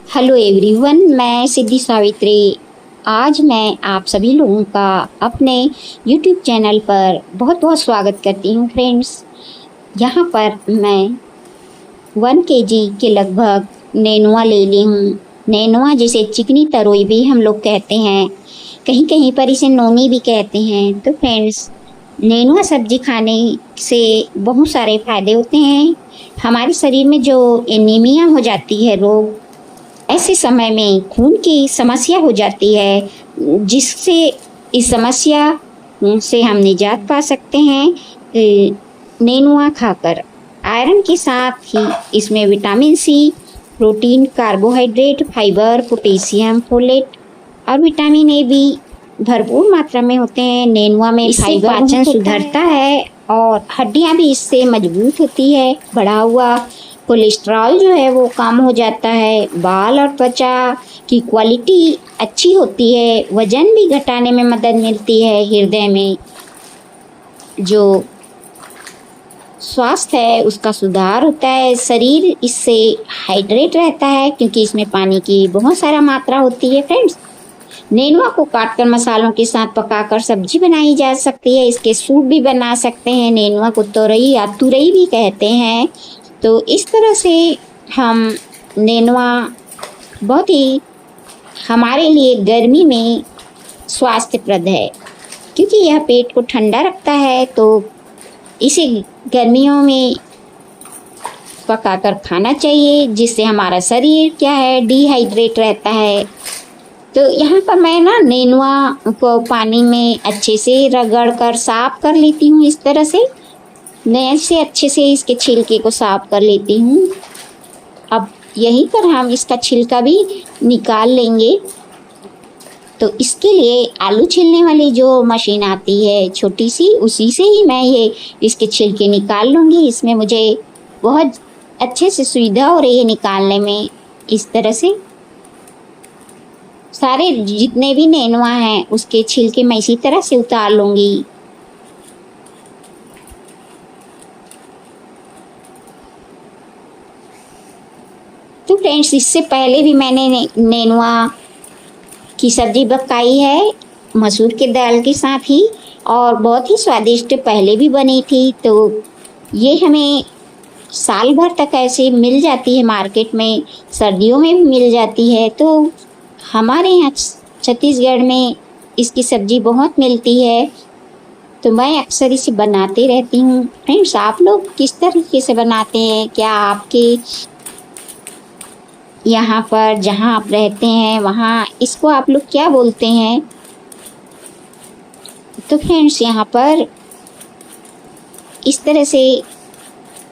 Hello everyone, मैं सिद्धि सावित्री। आज मैं आप सभी लोगों का अपने यूट्यूब चैनल पर बहुत बहुत स्वागत करती हूँ फ्रेंड्स। यहाँ पर मैं 1 kg के लगभग नेनुआ ले ली हूँ। नेनुआ जिसे चिकनी तरोई भी हम लोग कहते हैं, कहीं कहीं पर इसे नोनी भी कहते हैं। तो फ्रेंड्स, नेनुआ सब्जी खाने से बहुत सारे फायदे होते हैं। हमारे शरीर में जो एनीमिया हो जाती है रोग, ऐसे समय में खून की समस्या हो जाती है, जिससे इस समस्या से हम निजात पा सकते हैं नेनुआ खाकर। आयरन के साथ ही इसमें vitamin C, protein, carbohydrate, fibre, potassium, folate और विटामिन ए भी भरपूर मात्रा में होते हैं। नेनुआ में फाइबर पाचन सुधरता है और हड्डियां भी इससे मजबूत होती है। बढ़ा हुआ कोलेस्ट्रॉल जो है वो कम हो जाता है। बाल और त्वचा की क्वालिटी अच्छी होती है। वजन भी घटाने में मदद मिलती है। हृदय में जो स्वास्थ्य है उसका सुधार होता है। शरीर इससे हाइड्रेट रहता है क्योंकि इसमें पानी की बहुत सारा मात्रा होती है। फ्रेंड्स, नेनुआ को काटकर मसालों के साथ पकाकर सब्जी बनाई जा सकती है। इसके सूप भी बना सकते हैं। नेनुआ को तोरई या तुरई भी कहते हैं। तो इस तरह से हम नेनुआ बहुत ही हमारे लिए गर्मी में स्वास्थ्यप्रद है, क्योंकि यह पेट को ठंडा रखता है। तो इसे गर्मियों में पकाकर खाना चाहिए, जिससे हमारा शरीर क्या है, डिहाइड्रेट रहता है। तो यहाँ पर मैं नेनुआ को पानी में अच्छे से रगड़ कर साफ कर लेती हूँ। इस तरह से मैं से अच्छे से इसके छिलके को साफ कर लेती हूँ। अब यहीं पर हम इसका छिलका भी निकाल लेंगे। तो इसके लिए आलू छीलने वाली जो मशीन आती है छोटी सी, उसी से ही मैं ये इसके छिलके निकाल लूँगी। इसमें मुझे बहुत अच्छे से सुविधा हो रही है निकालने में। इस तरह से सारे जितने भी नेनुआ हैं उसके छिलके मैं इसी तरह से उतार लूँगी। तो फ्रेंड्स, इससे पहले भी मैंने नेनुआ की सब्जी पकाई है मसूर के दाल के साथ ही, और बहुत ही स्वादिष्ट पहले भी बनी थी। तो ये हमें साल भर तक ऐसे मिल जाती है मार्केट में, सर्दियों में भी मिल जाती है। तो हमारे यहाँ छत्तीसगढ़ में इसकी सब्जी बहुत मिलती है, तो मैं अक्सर इसे बनाते रहती हूँ। फ्रेंड्स, आप लोग किस तरीके से बनाते हैं? क्या आपके यहाँ पर जहाँ आप रहते हैं वहाँ इसको आप लोग क्या बोलते हैं? तो फ्रेंड्स, यहाँ पर इस तरह से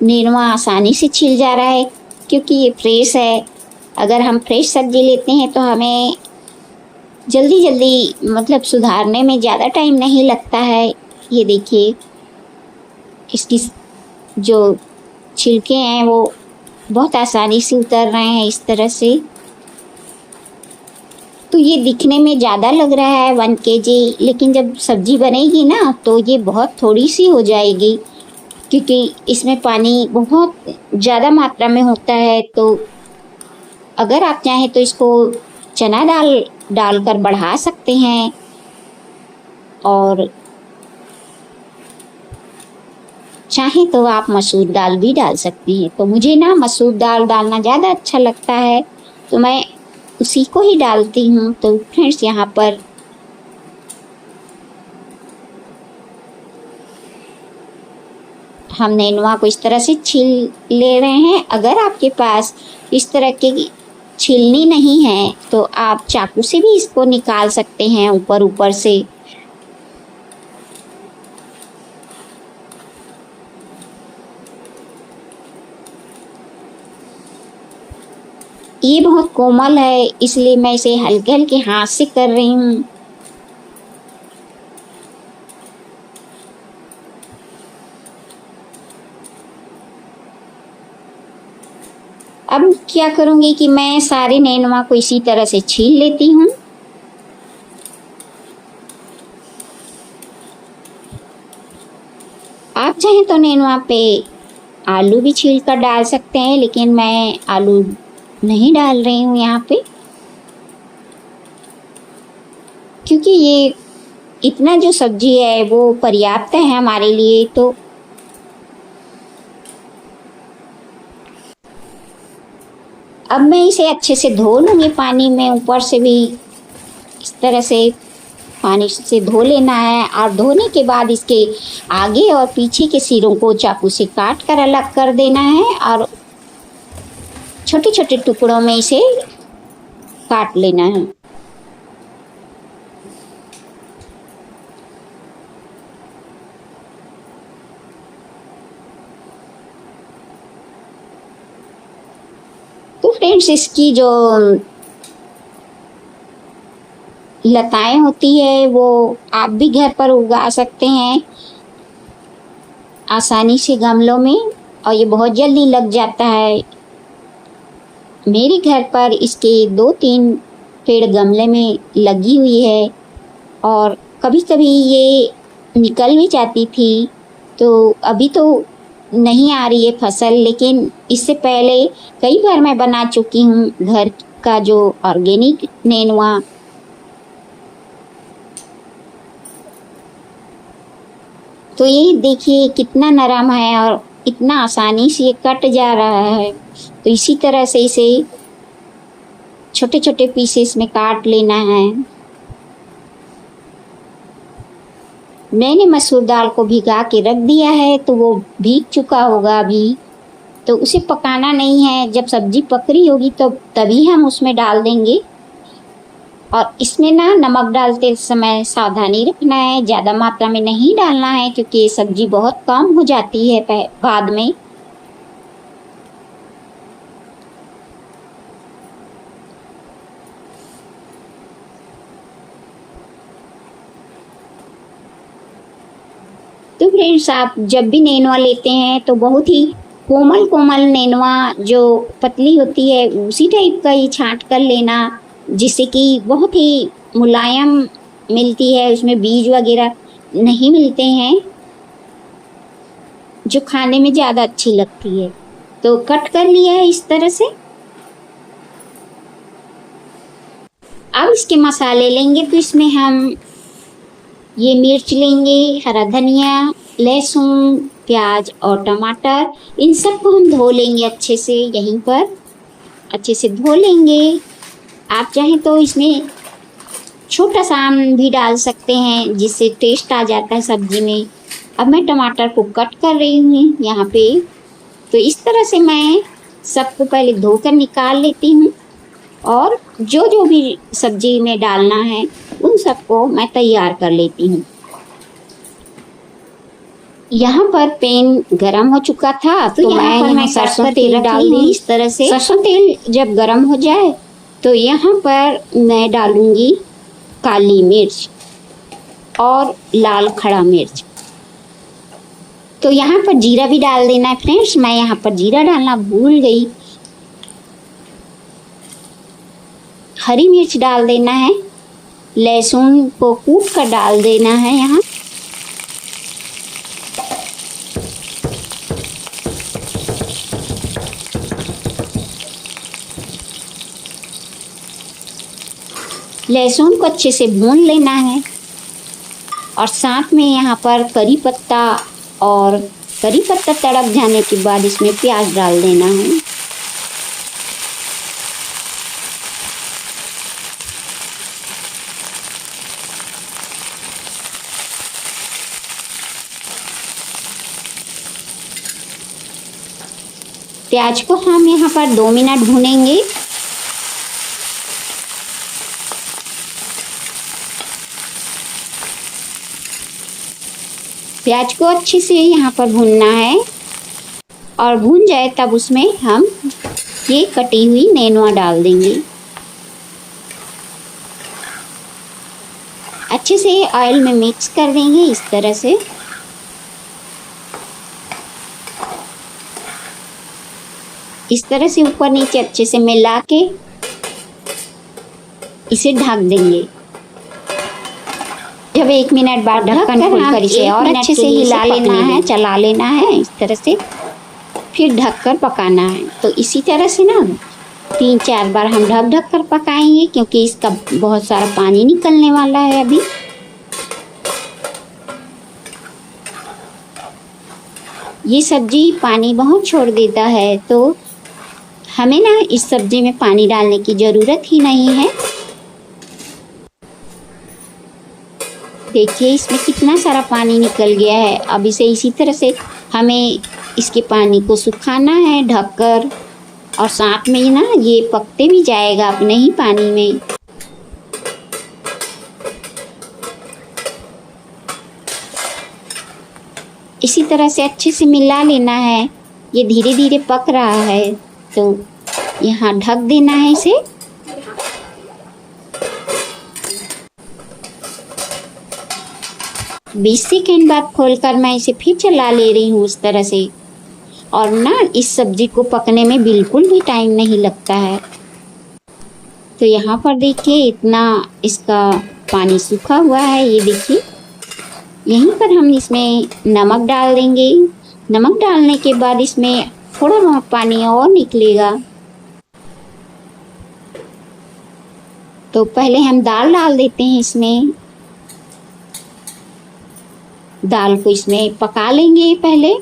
नेनुआ आसानी से छिल जा रहा है क्योंकि ये फ्रेश है। अगर हम फ्रेश सब्जी लेते हैं तो हमें जल्दी जल्दी मतलब सुधारने में ज़्यादा टाइम नहीं लगता है। ये देखिए, इसकी जो छिलके हैं वो बहुत आसानी से उतर रहे हैं इस तरह से। तो ये दिखने में ज़्यादा लग रहा है 1 kg, लेकिन जब सब्जी बनेगी ना तो ये बहुत थोड़ी सी हो जाएगी, क्योंकि इसमें पानी बहुत ज़्यादा मात्रा में होता है। तो अगर आप चाहें तो इसको चना दाल डालकर बढ़ा सकते हैं, और चाहे तो आप मसूर दाल भी डाल सकती हैं। तो मुझे मसूर दाल डालना ज़्यादा अच्छा लगता है, तो मैं उसी को ही डालती हूँ। तो फ्रेंड्स, यहाँ पर हम नेनुआ को इस तरह से छील ले रहे हैं। अगर आपके पास इस तरह की छीलनी नहीं है तो आप चाकू से भी इसको निकाल सकते हैं ऊपर ऊपर से। ये बहुत कोमल है, इसलिए मैं इसे हल्के हल्के हाथ से कर रही हूँ। अब क्या करूँगी कि मैं सारे नेनुआ को इसी तरह से छील लेती हूँ। आप चाहें तो नेनुआ पे आलू भी छील कर डाल सकते हैं, लेकिन मैं आलू नहीं डाल रही हूँ यहाँ पे, क्योंकि ये इतना जो सब्जी है वो पर्याप्त है हमारे लिए। तो अब मैं इसे अच्छे से धो लूँगी पानी में, ऊपर से भी इस तरह से पानी से धो लेना है। और धोने के बाद इसके आगे और पीछे के सिरों को चाकू से काट कर अलग कर देना है और छोटे छोटे टुकड़ों में इसे काट लेना है। तो फ्रेंड्स, इसकी जो लताएं होती है वो आप भी घर पर उगा सकते हैं आसानी से गमलों में, और ये बहुत जल्दी लग जाता है। मेरे घर पर इसके 2-3 पेड़ गमले में लगी हुई है और कभी कभी ये निकल भी जाती थी। तो अभी तो नहीं आ रही है फसल, लेकिन इससे पहले कई बार मैं बना चुकी हूँ घर का जो ऑर्गेनिक नेनुआ। तो ये देखिए कितना नरम है और इतना आसानी से ये कट जा रहा है। तो इसी तरह से इसे छोटे छोटे पीसेस में काट लेना है। मैंने मसूर दाल को भिगा के रख दिया है, तो वो भीग चुका होगा अभी। तो उसे पकाना नहीं है, जब सब्जी पक रही होगी तो तभी हम उसमें डाल देंगे। और इसमें ना नमक डालते समय सावधानी रखना है, ज़्यादा मात्रा में नहीं डालना है, क्योंकि ये सब्जी बहुत कम हो जाती है बाद में। तो फ्रेंड्स, आप जब भी नेनुआ लेते हैं तो बहुत ही कोमल कोमल नेनुआ जो पतली होती है उसी टाइप का ही छांट कर लेना, जिससे कि बहुत ही मुलायम मिलती है, उसमें बीज वगैरह नहीं मिलते हैं, जो खाने में ज़्यादा अच्छी लगती है। तो कट कर लिया है इस तरह से। अब इसके मसाले लेंगे, तो इसमें हम ये मिर्च लेंगे, हरा धनिया, लहसुन, प्याज और टमाटर। इन सबको हम धो लेंगे अच्छे से, यहीं पर अच्छे से धो लेंगे। आप चाहें तो इसमें छोटा सा आम भी डाल सकते हैं, जिससे टेस्ट आ जाता है सब्जी में। अब मैं टमाटर को कट कर रही हूँ यहाँ पे। तो इस तरह से मैं सबको पहले धोकर निकाल लेती हूँ, और जो जो भी सब्जी में डालना है उन सबको मैं तैयार कर लेती हूँ। यहाँ पर पैन गरम हो चुका था, तो मैं सरसों तेल डाल दी इस तरह से। सरसों तेल जब गरम हो जाए तो यहाँ पर मैं डालूँगी काली मिर्च और लाल खड़ा मिर्च। तो यहाँ पर जीरा भी डाल देना है फ्रेंड्स, मैं यहाँ पर जीरा डालना भूल गई। हरी मिर्च डाल देना है, लहसुन को कूट कर डाल देना है यहाँ। लहसुन को अच्छे से भून लेना है, और साथ में यहाँ पर करी पत्ता, और करी पत्ता तड़क जाने के बाद इसमें प्याज डाल देना है। प्याज को हम यहाँ पर 2 मिनट भूनेंगे। प्याज को अच्छे से यहाँ पर भूनना है, और भून जाए तब उसमें हम ये कटी हुई नेनुआ डाल देंगे। अच्छे से ऑयल में मिक्स कर देंगे इस तरह से। इस तरह से ऊपर नीचे अच्छे से मिला के इसे ढक देंगे। जब 1 मिनट बाद ढक्कन खोलकर इसे और अच्छे से हिला लेना है, चला लेना है इस तरह से, फिर ढककर पकाना है। तो इसी तरह से ना 3-4 बार हम ढक ढक कर पकाएंगे, क्योंकि इसका बहुत सारा पानी निकलने वाला है अभी। ये सब्जी पानी बहुत छोड़ देता है, तो हमें ना इस सब्जी में पानी डालने की ज़रूरत ही नहीं है। देखिए इसमें कितना सारा पानी निकल गया है। अब इसे इसी तरह से हमें इसके पानी को सुखाना है ढककर, और साथ में ना ये पकते भी जाएगा अपने ही पानी में। इसी तरह से अच्छे से मिला लेना है। ये धीरे धीरे पक रहा है, तो यहाँ ढक देना है इसे। बीस सेकेंड बाद खोलकर मैं इसे फिर चला ले रही हूँ उस तरह से। और ना इस सब्जी को पकने में बिल्कुल भी टाइम नहीं लगता है। तो यहाँ पर देखिए इतना इसका पानी सूखा हुआ है। ये देखिए यहीं पर हम इसमें नमक डाल देंगे। नमक डालने के बाद इसमें थोड़ा बहुत पानी और निकलेगा। तो पहले हम दाल डाल देते हैं इसमें। दाल को इसमें पका लेंगे पहले।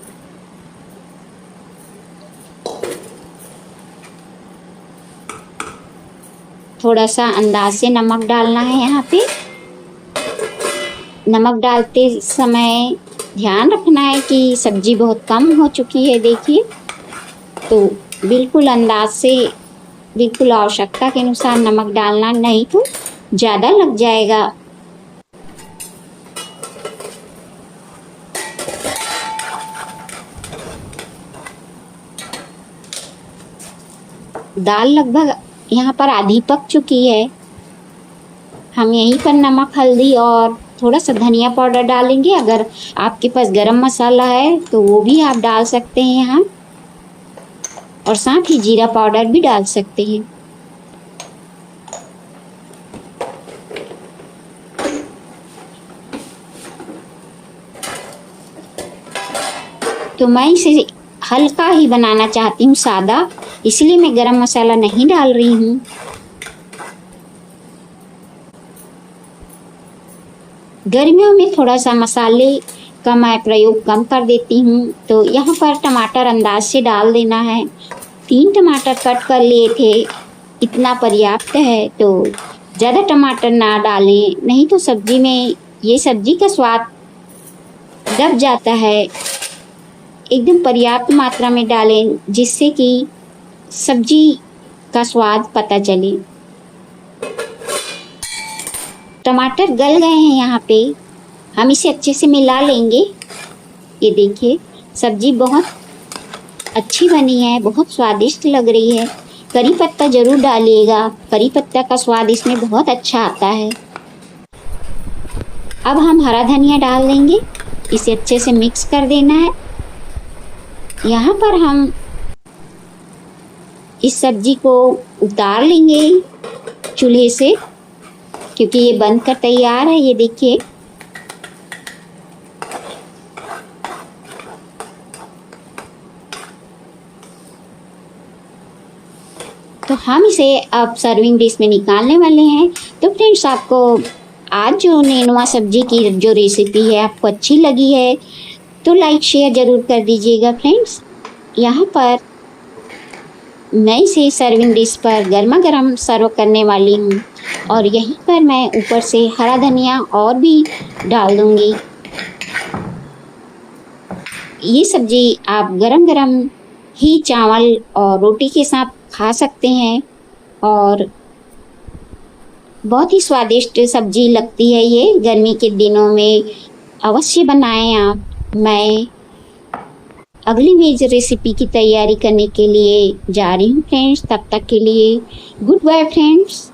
थोड़ा सा अंदाज से नमक डालना है यहाँ पे। नमक डालते समय ध्यान रखना है कि सब्जी बहुत कम हो चुकी है। देखिए तो बिल्कुल अंदाज से, बिल्कुल आवश्यकता के अनुसार नमक डालना, नहीं तो ज़्यादा लग जाएगा। दाल लगभग यहाँ पर आधी पक चुकी है। हम यहीं पर नमक, हल्दी और थोड़ा सा धनिया पाउडर डालेंगे। अगर आपके पास गरम मसाला है तो वो भी आप डाल सकते हैं यहाँ, और साथ ही जीरा पाउडर भी डाल सकते हैं। तो मैं इसे हल्का ही बनाना चाहती हूँ, सादा, इसलिए मैं गरम मसाला नहीं डाल रही हूँ। गर्मियों में थोड़ा सा मसाले का मैं प्रयोग कम कर देती हूँ। तो यहाँ पर टमाटर अंदाज से डाल देना है। 3 टमाटर कट कर लिए थे, इतना पर्याप्त है। तो ज़्यादा टमाटर ना डालें, नहीं तो सब्जी में ये सब्जी का स्वाद दब जाता है। एकदम पर्याप्त मात्रा में डालें, जिससे कि सब्जी का स्वाद पता चले। टमाटर गल गए हैं यहाँ पे, हम इसे अच्छे से मिला लेंगे। ये देखिए सब्जी बहुत अच्छी बनी है, बहुत स्वादिष्ट लग रही है। करी पत्ता ज़रूर डालिएगा, करी पत्ता का स्वाद इसमें बहुत अच्छा आता है। अब हम हरा धनिया डाल देंगे, इसे अच्छे से मिक्स कर देना है। यहाँ पर हम इस सब्जी को उतार लेंगे चूल्हे से, क्योंकि ये बनकर तैयार है। ये देखिए तो हम इसे अब सर्विंग डिश में निकालने वाले हैं। तो फ्रेंड्स, आपको आज जो नेनुआ सब्जी की जो रेसिपी है आपको अच्छी लगी है तो लाइक शेयर ज़रूर कर दीजिएगा फ्रेंड्स। यहाँ पर मैं इसे सर्विंग डिश पर गर्मा गर्म सर्व करने वाली हूँ, और यहीं पर मैं ऊपर से हरा धनिया और भी डाल दूँगी। ये सब्ज़ी आप गरम गरम ही चावल और रोटी के साथ खा सकते हैं, और बहुत ही स्वादिष्ट सब्ज़ी लगती है। ये गर्मी के दिनों में अवश्य बनाएं आप। मैं अगली वेज रेसिपी की तैयारी करने के लिए जा रही हूँ फ्रेंड्स। तब तक के लिए गुड बाय फ्रेंड्स।